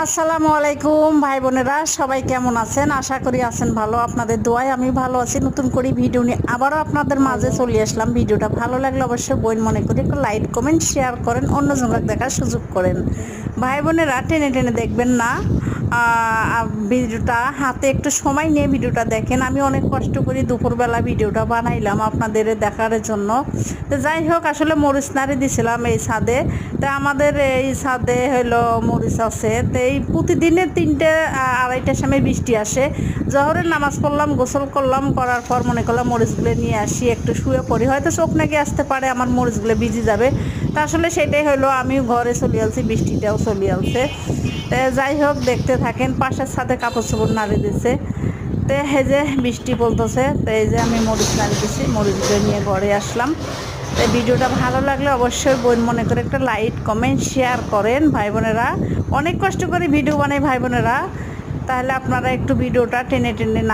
আসসালামু আলাইকুম ভাই বোনেরা, সবাই কেমন আছেন? আশা করি আছেন ভালো। আপনাদের দোয়ায় আমি ভালো আছি। নতুন করে ভিডিও নিয়ে আবারও আপনাদের মাঝে চলে আসলাম। ভিডিওটা ভালো লাগলে অবশ্যই বোন মনে করে একটু লাইক কমেন্ট শেয়ার করেন, অন্যজনকে দেখার সুযোগ করেন। ভাই বোনেরা টেনে টেনে দেখবেন না, ভিডিওটা হাতে একটু সময় নিয়ে ভিডিওটা দেখেন। আমি অনেক কষ্ট করি দুপুরবেলা ভিডিওটা বানাইলাম আপনাদের দেখার জন্য। তো যাই হোক, আসলে মরিচ নাড়ি দিছিলাম এই ছাদে। তা আমাদের এই ছাদে হলো মরিচ আছে। তো এই প্রতিদিনের 3টে 2:30টার সময় বৃষ্টি আসে। জহরের নামাজ পড়লাম, গোসল করলাম, করার পর মনে করলাম মরিচগুলো নিয়ে আসি, একটু শুয়ে পড়ি, হয়তো চোখ নাকি আসতে পারে, আমার মরিচগুলো ভিজে যাবে। তা আসলে সেটাই হলো, আমি ঘরে চলে আসছি, বৃষ্টিটাও চলে আসছে। তো যাই হোক, দেখতে থাকেন। পাশের ছাদে কাপড় চোপড় নাড়ি দিছে। তো এই যে বৃষ্টি বলতেছে, তো এই যে আমি মরিচ নাড়ি দিছি, মরিচগুলো নিয়ে ঘরে আসলাম। তো ভিডিওটা ভালো লাগলে অবশ্যই বোন মনে করে একটা লাইক কমেন্ট শেয়ার করেন ভাই বোনেরা। অনেক কষ্ট করে ভিডিও বানাই ভাই বোনেরা, তাহলে আপনারা একটু ভিডিওটা টেনে টেনে না